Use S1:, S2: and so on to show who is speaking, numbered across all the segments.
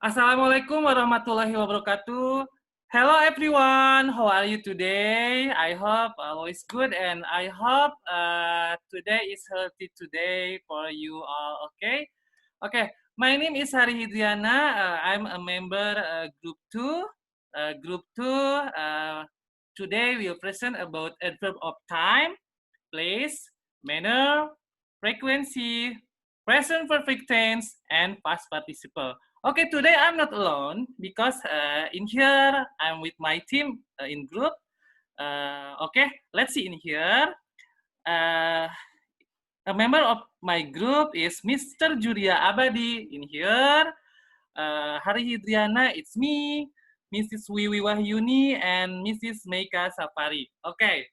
S1: Assalamualaikum warahmatullahi wabarakatuh. Hello everyone, how are you today? I hope all is good and I hope today is healthy today for you all, okay? Okay, my name is Hari Hidriana. I'm a member group 2. Group 2, today we'll present about adverb of time, place, manner, frequency, present perfect tense, and past participle. Okay, today I'm not alone because in here I'm with my team in group. Okay, let's see in here. Uh, a member of my group is Mr. Juria Abadi in here. Hari Hidriana, it's me, Mrs. Wiwi Wahyuni, and Mrs. Meika Safari. Okay,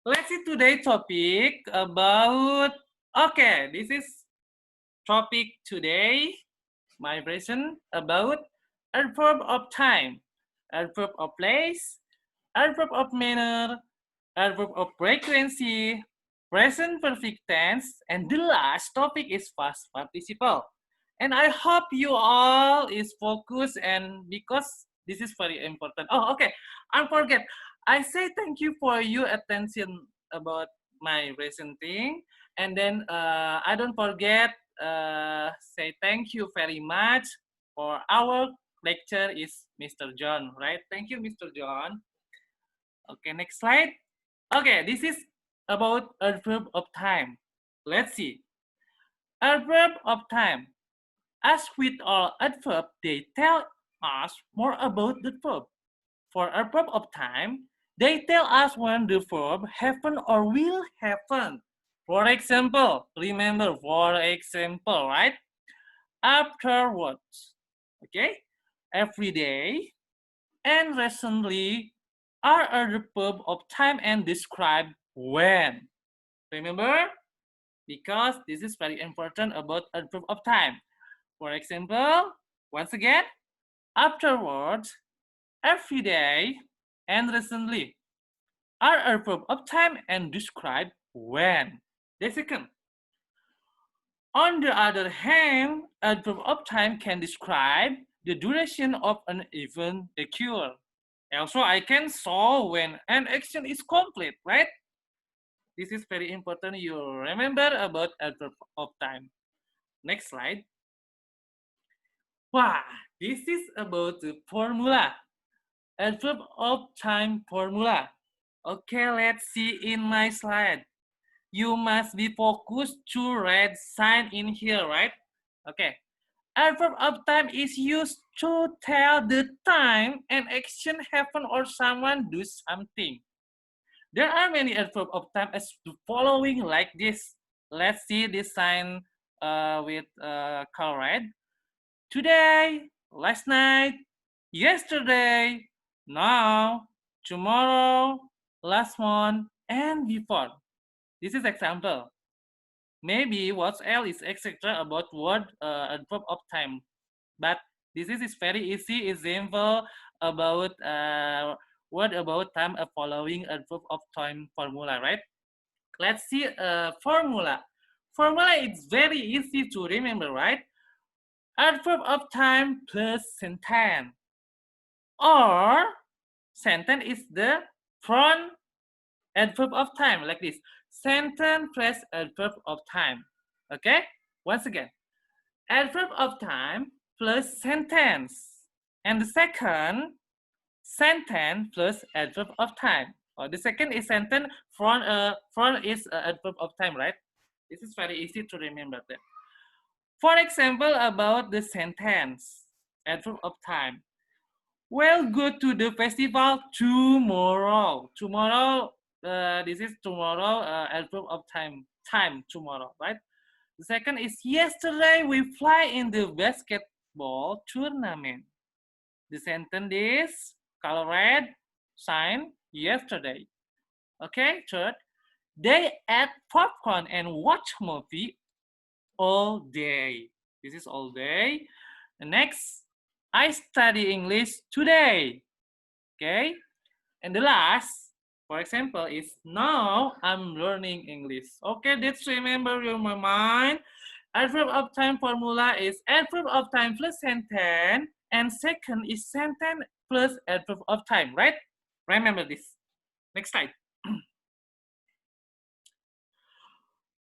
S1: let's see today's topic about, okay, this is topic today, my version about adverb of time, adverb of place, adverb of manner, adverb of frequency, present perfect tense, and the last topic is past participle. And I hope you all is focused and because this is very important. Oh, okay. I forget. I say thank you for your attention about my recent thing. And then I don't forget say thank you very much for our lecture is Mr. John, right? Thank you, Mr. John. Okay, next slide. Okay, this is about adverb of time. Let's see. Adverb of time. As with all adverb, they tell us more about the verb. For adverb of time, they tell us when the verb happen or will happen. For example, remember, for example, right? Afterwards, okay? Every day and recently are a verb of time and describe when. Remember? Because this is very important about adverb of time. For example, once again, afterwards, every day, and recently are a verb of time and describe when. The second. On the other hand, adverb of time can describe the duration of an event occur. Also, I can show when an action is complete, right? This is very important. You remember about adverb of time. Next slide. Wow, this is about the formula. Adverb of time formula. Okay, let's see in my slide. You must be focused to red sign in here, right? Okay. Adverb of time is used to tell the time an action happen or someone do something. There are many adverb of time as the following like this. Let's see this sign with color red. Today, last night, yesterday, now, tomorrow, last month, and before. This is example. Maybe what else is etc. about word adverb of time. But this is very easy example about word about time following adverb of time formula, right? Let's see formula. Formula is very easy to remember, right? Adverb of time plus sentence. Or sentence is the front adverb of time, like this. Sentence plus adverb of time. Okay? Once again. Adverb of time plus sentence. And the second, sentence plus adverb of time. Or the second is sentence, front is adverb of time, right? This is very easy to remember that. For example, about the sentence, adverb of time. We'll go to the festival tomorrow. Tomorrow, this is tomorrow, adverb of time, time tomorrow, right? The second is yesterday we fly in the basketball tournament. The sentence is color red, sign yesterday. Okay, third, they ate popcorn and watch movie all day. This is all day. The next, I study English today. Okay, and the last, for example, is now I'm learning English. Okay, let's remember in my mind. Adverb of time formula is adverb of time plus sentence, and second is sentence plus adverb of time, right? Remember this. Next slide.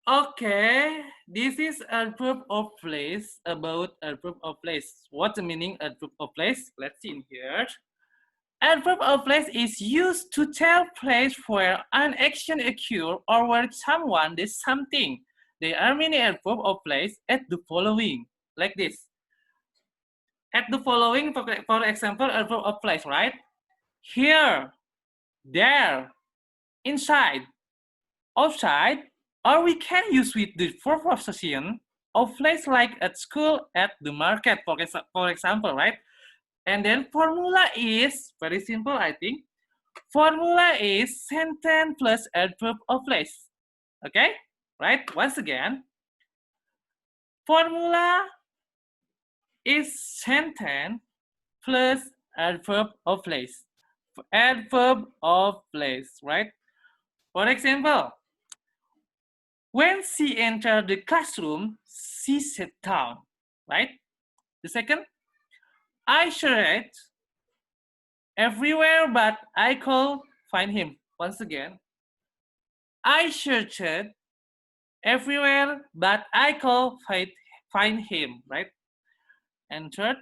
S1: Okay, this is adverb of place, about adverb of place. What's the meaning adverb of place? Let's see in here. Adverb of place is used to tell place where an action occurs or where someone does something. There are many adverbs of place at the following, like this. At the following, for example, adverb of place, right? Here, there, inside, outside, or we can use with the verb possession of place like at school, at the market, for example, right? And then formula is very simple, I think. Formula is sentence plus adverb of place. Okay, right? Once again, formula is sentence plus adverb of place. Adverb of place, right? For example, when she entered the classroom, she sat down, right? The second, I searched everywhere, but I could find him. Once again, I searched everywhere, but I could find him, right? And third,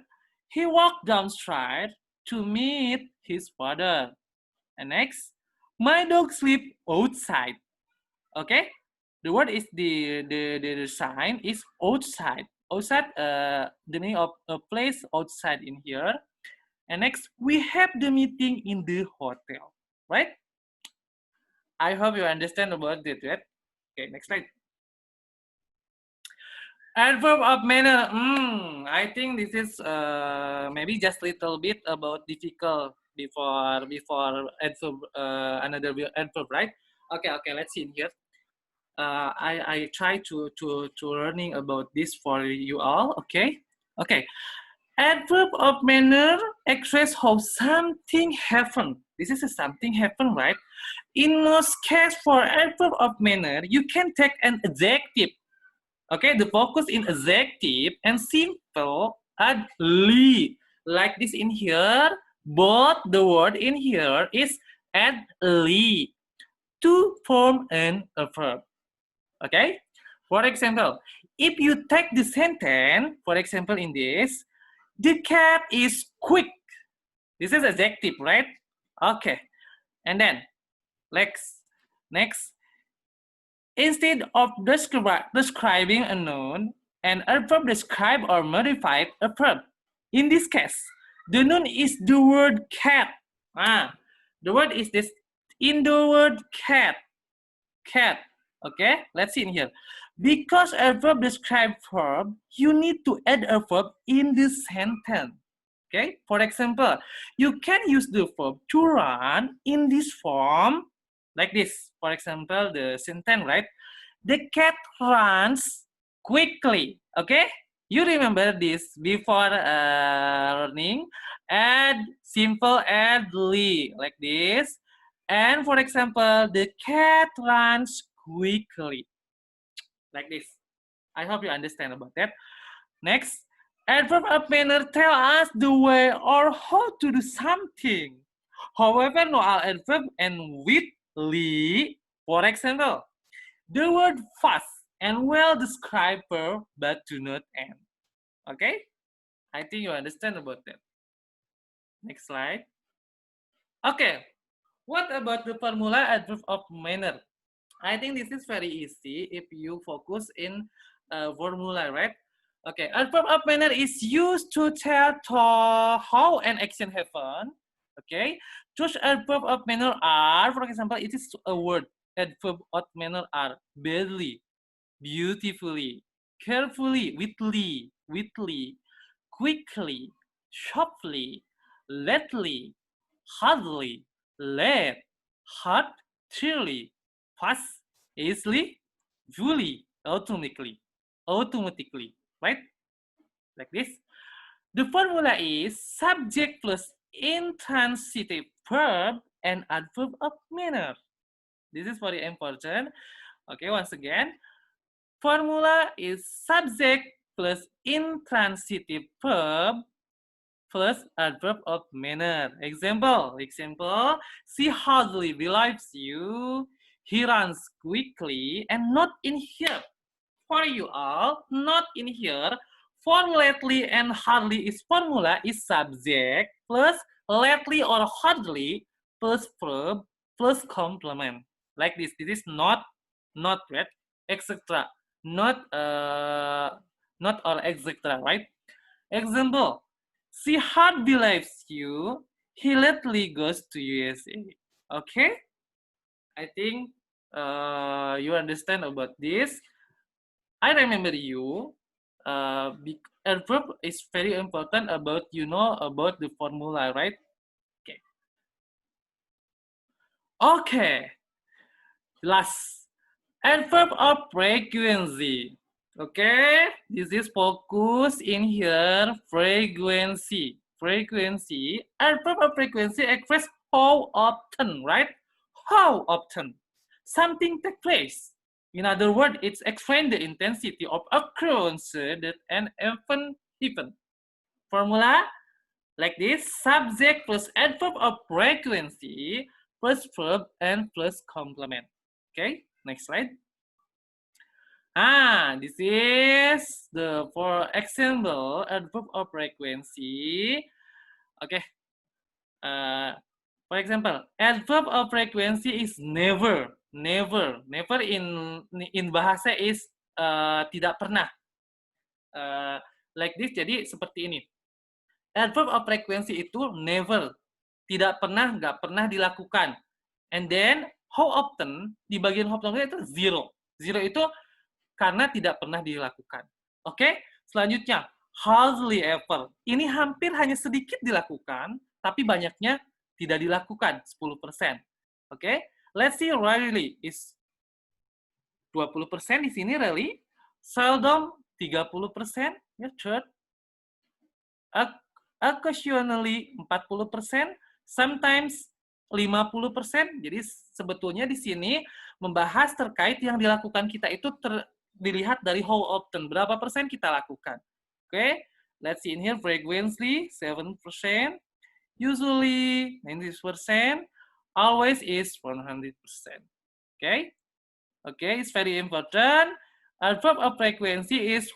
S1: he walked downstairs to meet his father. And next, my dog sleep outside. Okay, the word is the sign is outside. Outside, the name of a place outside in here. And next, we have the meeting in the hotel, right? I hope you understand about it, right? Okay, next slide. Adverb of manner. I think this is maybe just little bit about difficult before adverb, another adverb, right? Okay, let's see in here. I try to learning about this for you all. Okay. Adverb of manner express how something happened. This is a something happened, right? In most cases, for adverb of manner, you can take an adjective. Okay, the focus in adjective and simple add li. Like this in here, both the word in here is add li to form an adverb. Okay, for example, if you take the sentence, for example, in this, the cat is quick. This is adjective, right? Okay, and then next, instead of describing a noun, an adverb describe or modify a verb. In this case, the noun is the word cat. The word is this in the word cat. Okay, let's see in here. Because adverb describe verb, you need to add a verb in this sentence. Okay, for example, you can use the verb to run in this form, like this. For example, the sentence, right? The cat runs quickly. Okay, you remember this before learning. Add simple add li like this. And for example, the cat runs quickly like this. I hope you understand about that. Next, adverb of manner tell us the way or how to do something. However, no all adverb and with li. For example, the word fast and well describe verb but do not end. Okay? I think you understand about that. Next slide. Okay. What about the formula adverb of manner? I think this is very easy if you focus in formula, right? Okay, adverb of manner is used to tell how an action happen. Okay, those adverb of manner are, for example, it is a word. Adverb of manner are badly, beautifully, carefully, witly, quickly, sharply, lately, hardly, late, hard, truly, fast, easily, fully, automatically, right? Like this. The formula is subject plus intransitive verb and adverb of manner. This is very important. Okay, once again, Formula is subject plus intransitive verb plus adverb of manner. Example. She hardly believes you. He runs quickly and not in here. For you all, not in here. For lately and hardly is formula is subject plus lately or hardly plus verb plus complement. Like this. This is not right, etc. Not or etc. Right? Example. She hard believes you. He lately goes to USA. Okay? I think you understand about this. I remember you. Adverb is very important about about the formula, right? Okay. Okay. Last. Adverb of frequency. Okay, this is focus in here. Frequency. Adverb of frequency express how often, right? How often something takes place. In other words, it's explain the intensity of occurrence that an event. Formula like this: subject plus adverb of frequency plus verb and plus complement. Okay, next slide. This is the for example adverb of frequency. Okay. For example, adverb of frequency is never. Never in bahasa is tidak pernah. Like this, jadi seperti ini. Adverb of frequency itu never, tidak pernah, nggak pernah dilakukan. And then how often, di bagian how often itu zero. Zero itu karena tidak pernah dilakukan. Oke, selanjutnya hardly ever. Ini hampir hanya sedikit dilakukan, tapi banyaknya tidak dilakukan, 10%. Oke, let's see rarely is 20% di sini rarely, seldom 30%, ya third, occasionally 40%, sometimes 50%. Jadi sebetulnya di sini membahas terkait yang dilakukan kita itu dilihat dari how often, berapa persen kita lakukan. Oke, let's see in here frequently 7%, usually 90%, always is 100%. Okay, it's very important. Adverb of frequency is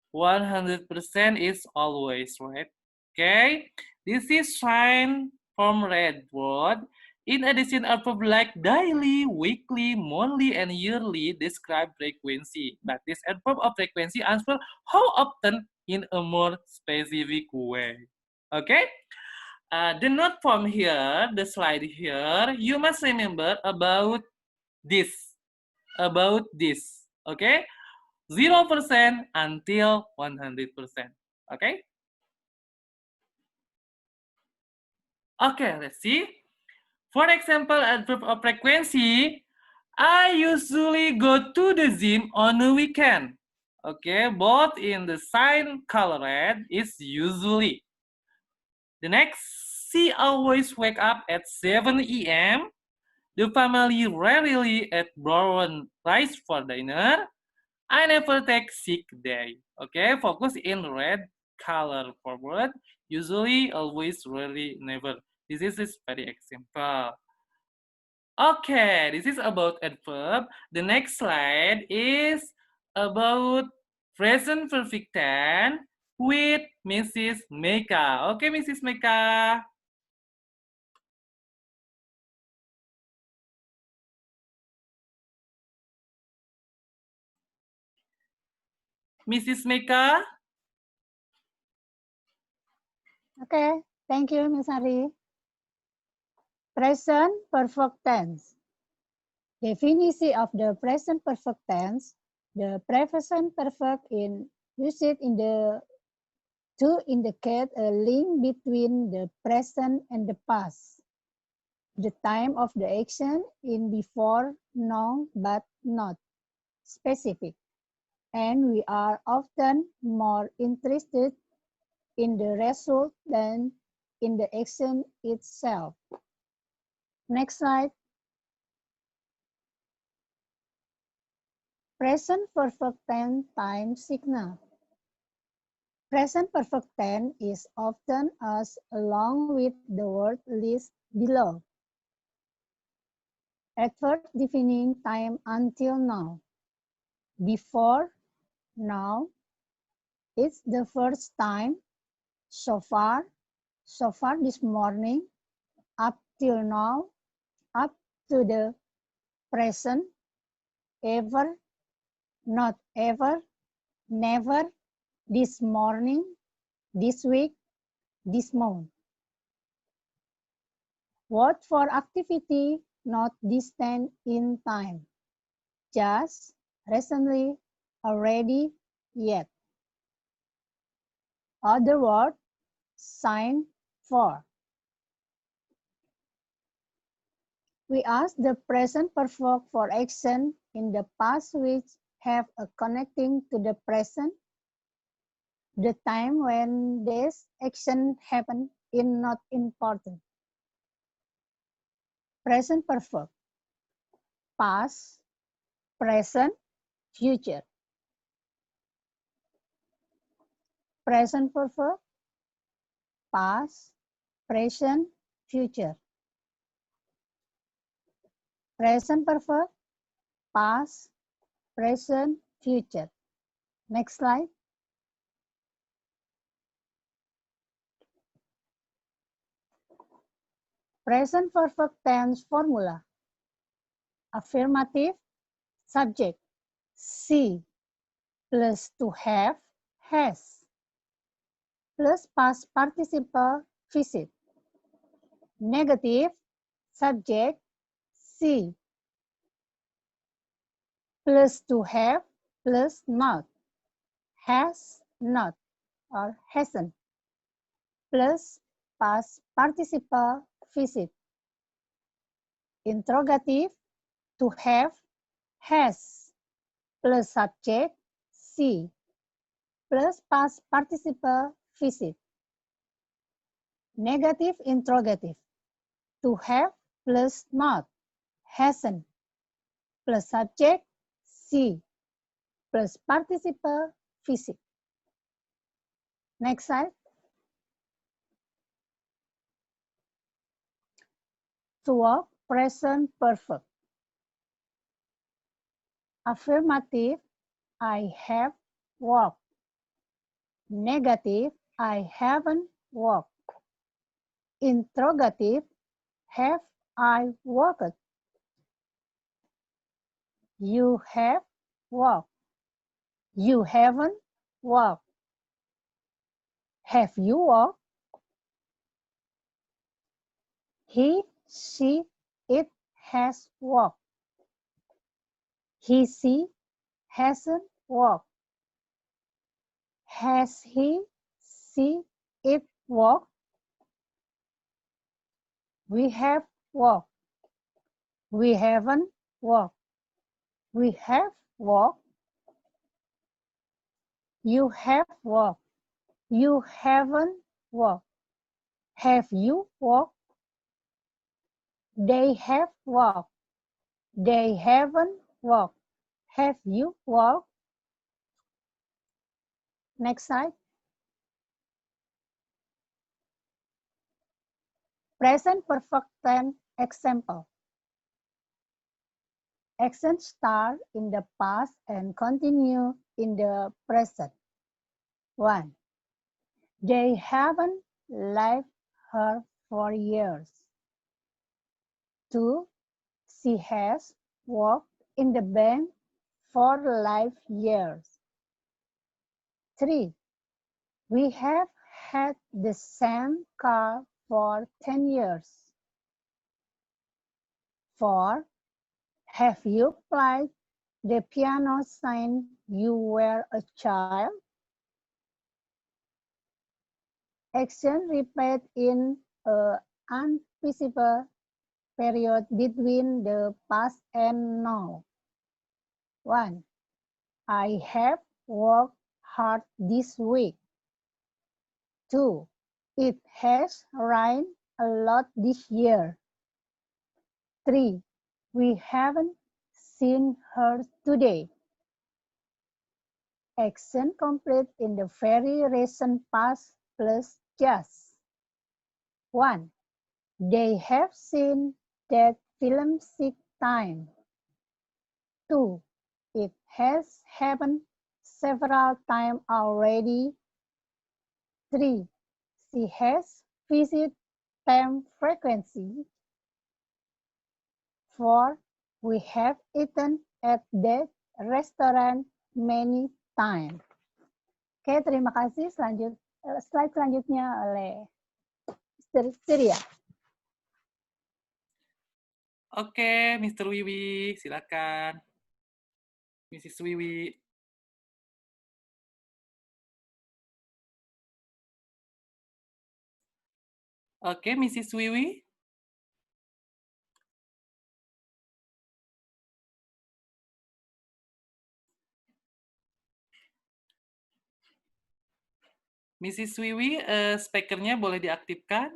S1: 100% is always, right? Okay, this is sign from red word. In addition, adverb like daily, weekly, monthly, and yearly describe frequency. But this adverb of frequency answer how often in a more specific way. Okay? The note from here, the slide here, you must remember about this. Okay? 0% until 100%. Okay? Okay, let's see. For example, adverb of frequency, I usually go to the gym on the weekend. Okay, both in the sign color red is usually. The next, she always wake up at 7 a.m. The family rarely eat brown rice for dinner. I never take sick day. Okay, focus in red color forward. Usually, always, rarely, never. This is very example. Okay, this is about adverb. The next slide is about present perfect tense with Mrs. Meka. Okay, Mrs. Meka. Mrs. Meka.
S2: Okay, thank you, Ms. Hari. Present perfect tense. Definition of the present perfect tense. The present perfect is used in the to indicate a link between the present and the past. The time of the action in before known but not specific. And we are often more interested in the result than in the action itself. Next slide. Present perfect tense time signal. Present perfect tense is often used along with the word list below. Adverb defining time until now. Before, now, it's the first time, so far this morning, up till now, up to the present, ever, not ever, never, this morning, this week, this month. Word for activity not distant in time. Just, recently, already, yet. Other word, sign, for. We ask the present perfect for action in the past which have a connecting to the present. The time when this action happened is not important. Present perfect. Past, present, future. Present perfect. Past, present, future. Present perfect. Past, present, future. Next slide. Present perfect tense formula. Affirmative, subject, see, plus to have, has, plus past participle, visit. Negative, subject, see, plus to have, plus not, has not, or hasn't, plus past participle, visit. Interrogative, to have, has, plus subject, see, plus past participle, visit. Negative interrogative, to have plus not, hasn't, plus subject, see, plus participle, visit. Next slide. To work, present perfect. Affirmative, I have walked. Negative, I haven't walked. Interrogative, have I walked? You have walked. You haven't walked. Have you walked? He, she, it has walked. He, she hasn't walked. Has he, she, it walked? We have walked. We haven't walked. We have walked. You have walked. You haven't walked. Have you walked? They have walked. They haven't walked. Have you walked? Next slide. Present perfect tense example. Actions start in the past and continue in the present. 1. They haven't left her for years. 2. She has worked in the bank for 5 years. 3. We have had the same car for 10 years. 4. Have you played the piano since you were a child? Action repeat in an unspecified period between the past and now. 1. I have worked hard this week. 2. It has rained a lot this year. 3. We haven't seen her today. action complete in the very recent past plus just. 1. They have seen that film 6 times. 2. It has happened several times already. 3. She has visited them frequently. 4. We have eaten at that restaurant many times. Oke, terima kasih. Slide selanjutnya oleh Mr. Surya.
S1: Oke, Mr. Wiwi, silakan. Mrs. Wiwi. Oke, Mrs. Wiwi. Mrs. Wiwi, speakernya boleh diaktifkan?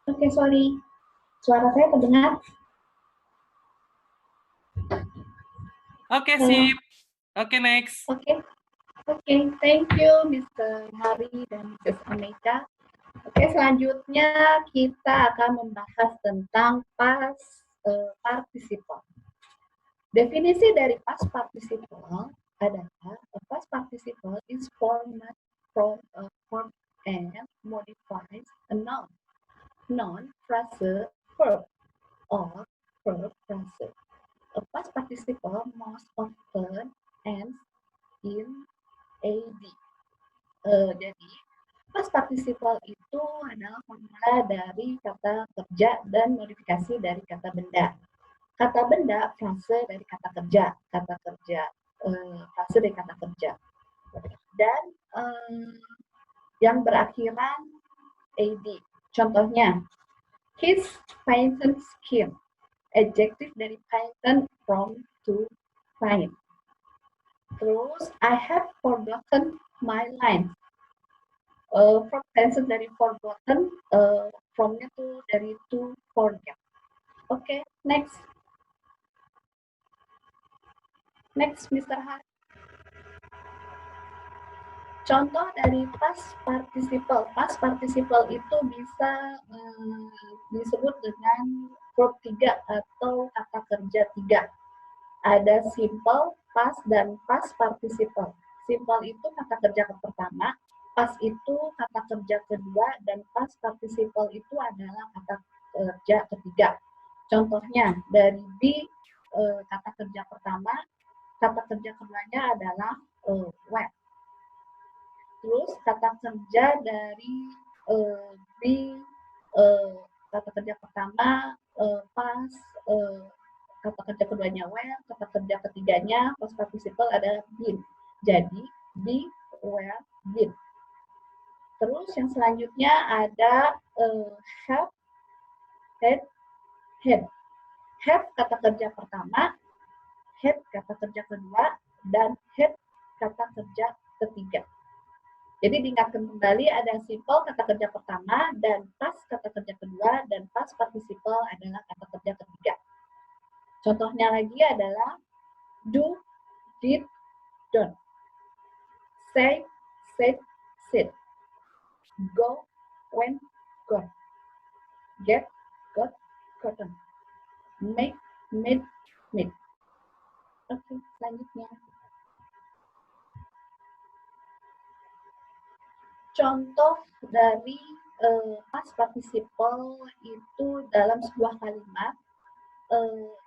S3: Oke, sorry. Suara saya terdengar?
S1: Oke, sip. Oke, next.
S3: Oke, thank you Mr. Hari dan Mrs. Aneka. Oke, selanjutnya kita akan membahas tentang past participle. Definisi dari past participle adalah a past participle is formed from a verb and modifies a noun, phrase, verb, or verb phrase. A past participle most often ends in AD. Jadi, past participle itu adalah formula dari kata kerja dan modifikasi dari kata benda. Kata benda, frase dari kata kerja, frase dari kata kerja. Dan yang berakhiran AD. Contohnya, his painted skin. Adjective dari painted from to find. Terus, I have forgotten my lines. From tense dari forgotten, from-nya tuh dari to forget. Oke, next. Next, Mr. Har. Contoh dari past participle. Past participle itu bisa disebut dengan verb 3 atau kata kerja 3. Ada simple, past, dan past participle. Simple itu kata kerja pertama, past itu kata kerja kedua, dan past participle itu adalah kata kerja ketiga. Contohnya, dari be, kata kerja pertama, kata kerja keduanya adalah went. Terus kata kerja dari be, kata kerja pertama, past, kata kerja keduanya were, kata kerja ketiganya past participle adalah been. Jadi, be, were, been. Terus yang selanjutnya ada have, had, had. Have kata kerja pertama, had kata kerja kedua, dan had kata kerja ketiga. Jadi diingatkan kembali ada simple kata kerja pertama, dan past kata kerja kedua, dan past participle adalah kata kerja ketiga. Contohnya lagi adalah do, did, don't. Say, said, said. Go, went, gone. Get, got, gotten. Make, made, made. Oke, selanjutnya. Contoh dari past participle itu dalam sebuah kalimat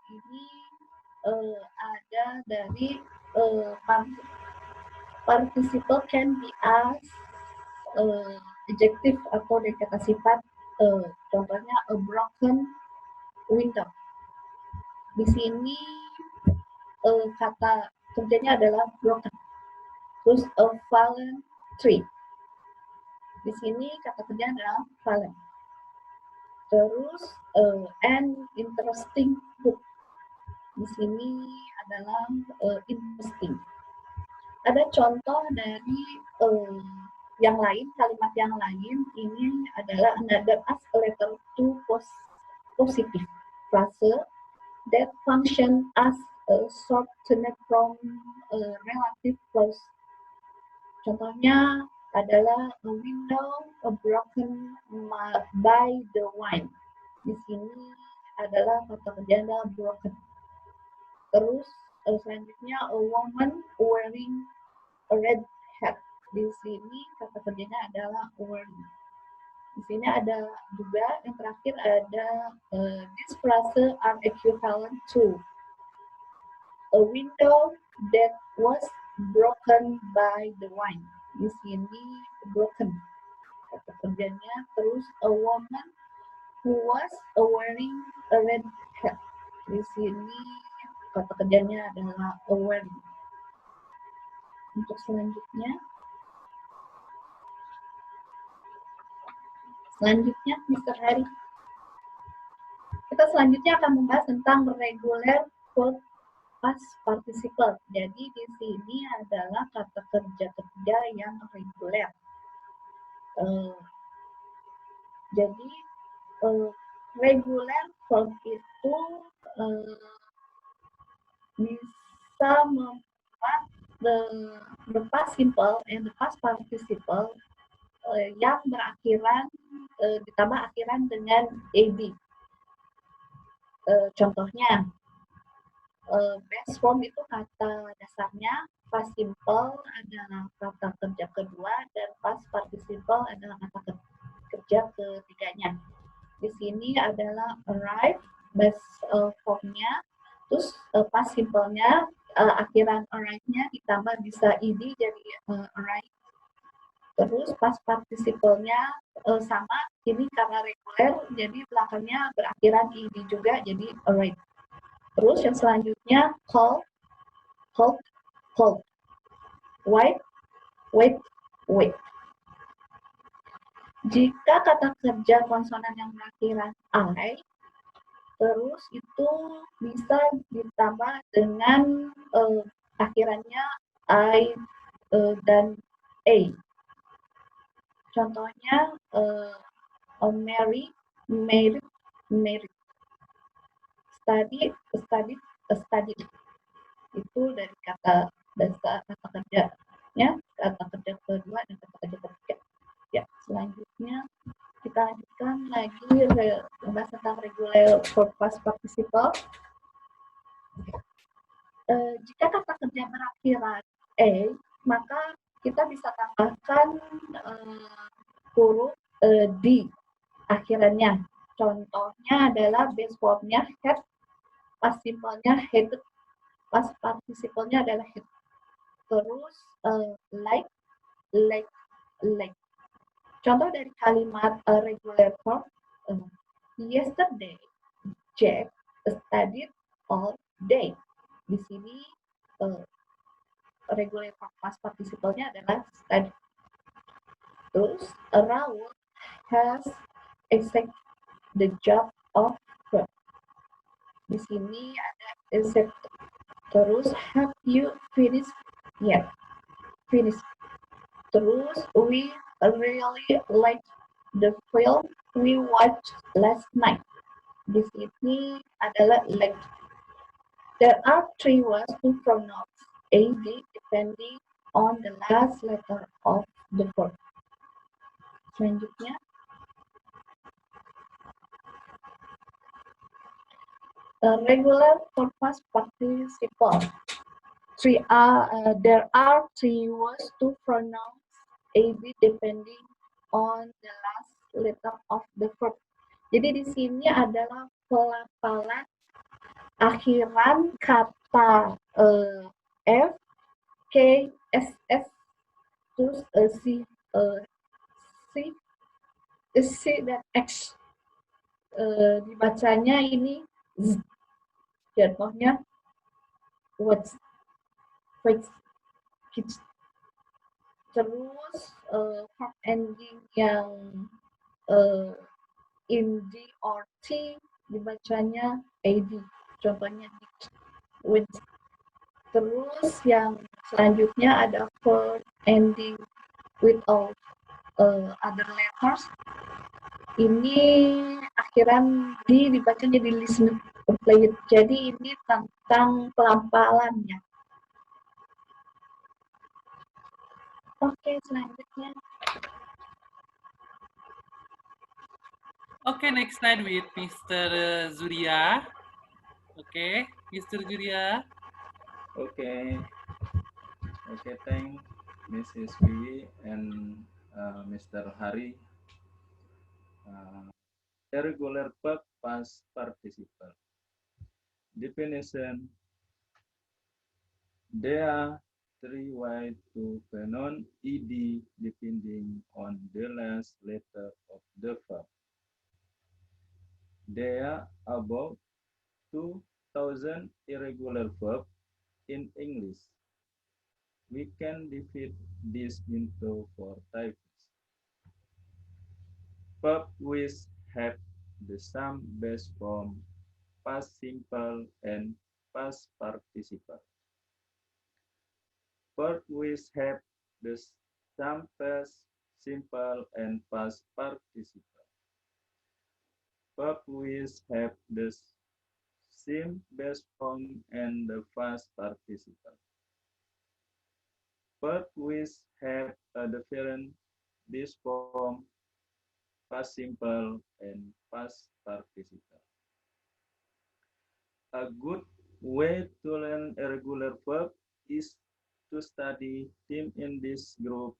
S3: ini ada dari participle can be as adjective atau dari kata sifat. Contohnya a broken window. Di sini kata kerjanya adalah broken. Terus a fallen tree. Di sini kata kerja adalah fallen. Terus an interesting book. Di sini adalah interesting. Ada contoh dari yang lain, kalimat yang lain. Ini adalah another as a letter to positive phrase that function as a shortened from a relative clause. Contohnya adalah a window broken by the wind. Di sini adalah kata kerja broken. Terus selanjutnya a woman wearing a red hat. Di sini kata kerjanya adalah wearing. Di sini ada juga yang terakhir ada this phrase are equivalent to a window that was broken by the wind. Di sini broken kata kerjanya. Terus a woman who was wearing a red hat. Di sini kata kerjanya adalah wearing. Untuk selanjutnya Mr. Harry. Kita selanjutnya akan membahas tentang regular verb past participle. Jadi di sini adalah kata kerja ketiga yang reguler. Jadi regular verb itu bisa membuat the past simple and the past participle yang berakhiran ditambah akhiran dengan ad. Contohnya base form itu kata dasarnya, past simple adalah kata kerja kedua, dan past participle adalah kata kerja ketiganya. Di sini adalah arrive base formnya, terus past simple-nya akhiran arrive-nya ditambah bisa ed jadi arrive. Terus past participle-nya sama, ini karena reguler jadi belakangnya berakhiran ed juga jadi arrive. Terus yang selanjutnya call, wait. Jika kata kerja konsonan yang berakhiran I, terus itu bisa ditambah dengan akhirannya I dan A. Contohnya married. Study. Itu dari kata dasar kata kerjanya, kata kerja kedua dan kata kerja ketiga. Ya, selanjutnya kita lanjutkan lagi membahas tentang regular verb past participle. Jika kata kerja berakhiran a, maka kita bisa tambahkan huruf d akhirannya. Contohnya adalah base formnya had, past simple-nya had, past participle-nya adalah had. Terus like. Contoh dari kalimat regular verb, yesterday Jack studied all day. Di sini regular verb past participle-nya adalah study. Terus Raul has accepted the job of verb. Di sini ada accept. Terus have you finished? Yeah, finished. Terus we really like the film we watched last night. Di sini adalah like. There are three ways to pronounce ad depending on the last letter of the verb. Selanjutnya, regular verb past participle. There are three ways to pronounce ad depending on the last letter of the verb. Jadi di sini adalah pelafalan akhiran kata f, k, s, terus c dan x. Dibacanya ini z. Contohnya watch, kids. Terus verb ending yang in D or T dibacanya AD. Contohnya with. Terus yang selanjutnya ada verb ending with all other letters. Ini akhiran D dibaca jadi listen play. Jadi ini tentang pelampalannya. Oke, selanjutnya.
S1: Okay, next slide with Mr. Zuria. Okay, Mr. Zuria.
S4: Okay. Okay, thank Mrs. Vivi and Mr. Hari. Irregular verb past participle. Definition. There are three ways to pronounce ed depending on the last letter of the verb. There are about 2,000 irregular verbs in English. We can divide this into four types. Verb which have the same base form, past simple and past participle. Verb which have the same past simple and past participle. Verb which have the same base form and the past participle. Verb which have a different base form, past simple and past participle. A good way to learn irregular verb is to study them in this group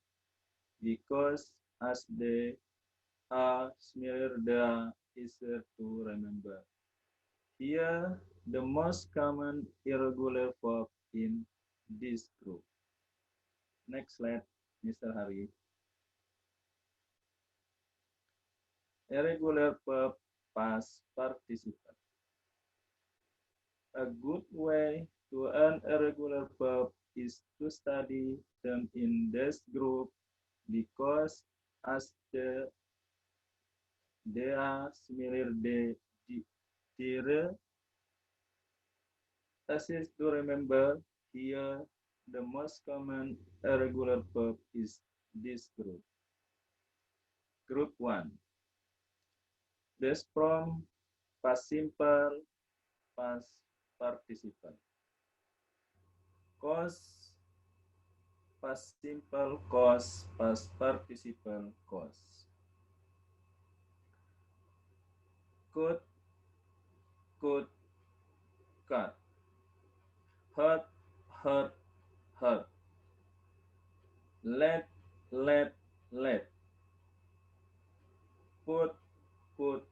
S4: because as they are similar, they are easier to remember. Here, the most common irregular verb in this group. Next slide, Mr. Hari. Irregular verb past participle. A good way to earn irregular verb is to study them in this group because as they are similar, they easy to remember. Here, the most common irregular verb is this group. Group 1. Based from past simple, past participle. Cause, past simple, cause, past participle, cause. Could, cut. Hurt, hurt. Let, let. Put, put.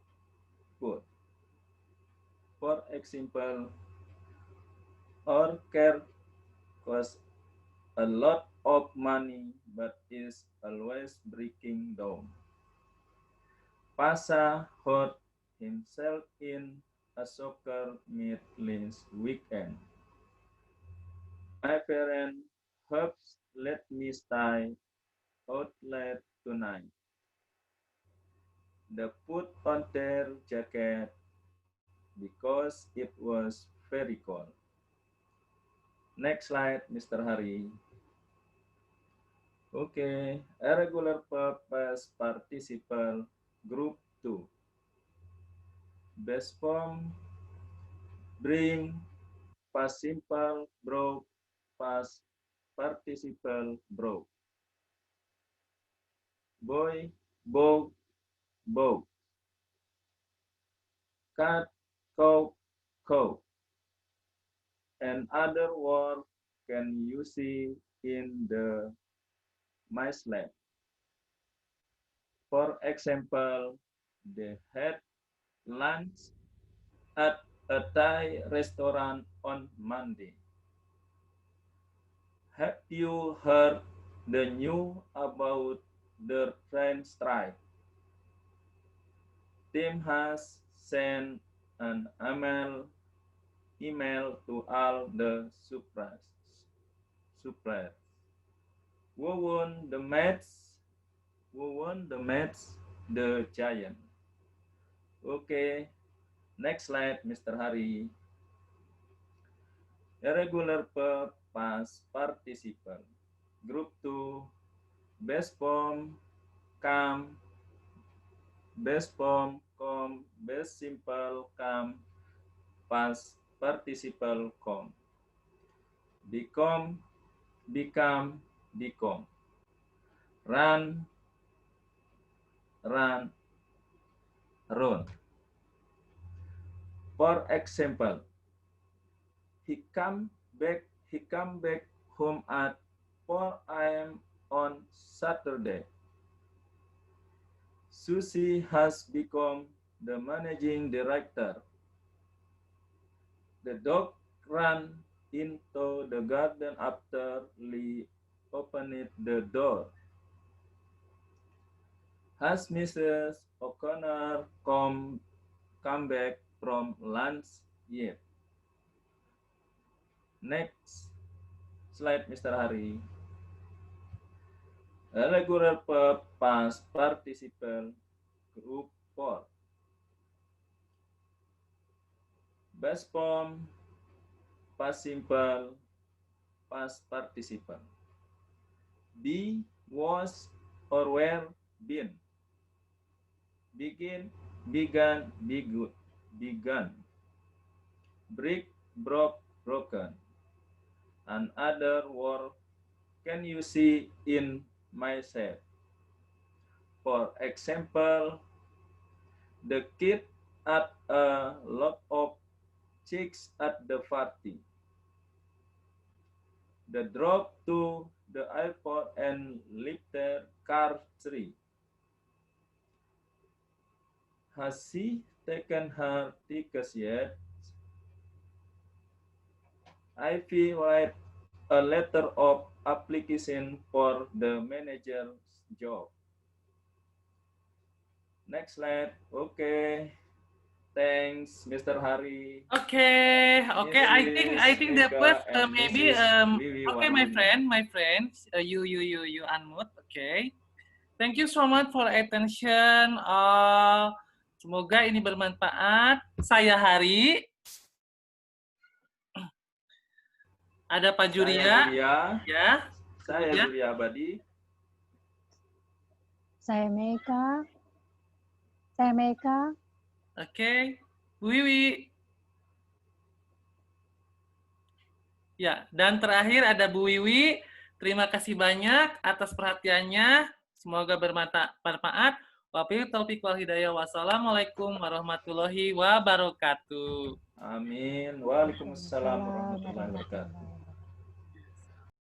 S4: For example, our care costs a lot of money but is always breaking down. Pasha hurt himself in a soccer meet last weekend. My parents have let me stay out late tonight. They put on their jacket because it was very cold. Next slide, Mr. Hari. Okay, irregular verb past participle group 2. Base form bring, past simple broke, past participle broke. Boy, bow, bow. Cat, cow. And other word can you see in the my slide. For example, they had lunch at a Thai restaurant on Monday. Have you heard the news about the train strike? Tim has sent an email to all the suppliers. Who won the match? Who won the match? The Giant. Okay, next slide, Mr. Hari. Irregular verb past participle. Group 2, best form, come, best form, come, best simple, come, past participle, come. Become, become, become. Run, run, run. For example, he come back home at 4 a.m. on Saturday. Susie has become the managing director. The dog ran into the garden after Lee opened the door. Has Mrs. O'Connor come back from lunch yet? Next slide, Mr. Hari. Irregular verb past participle group 4. Past form, past simple, past participle. Be, was, or were, been. Begin, began, begun. Break, broke, broken. Another word can you see in myself? For example, the kid had a lot of chicks at the party. The drove to the airport and left their car free. Has she taken her tickets yet? Ivy write a letter of application for the manager's job. Next slide. Okay. Thanks, Mr. Hari.
S1: Okay. I think the first maybe okay, my friends, you unmute. Okay. Thank you so much for attention. Semoga ini bermanfaat. Saya Hari. Ada Pak Juria. Ya.
S4: Saya Juria Abadi.
S2: Saya Meka. Saya Meka.
S1: Oke. Bu Wiwi. Ya, dan terakhir ada Bu Wiwi. Terima kasih banyak atas perhatiannya. Semoga bermanfaat. Wabillahi taufiq wal hidayah. Wassalamualaikum warahmatullahi wabarakatuh.
S4: Amin. Waalaikumsalam warahmatullahi wabarakatuh.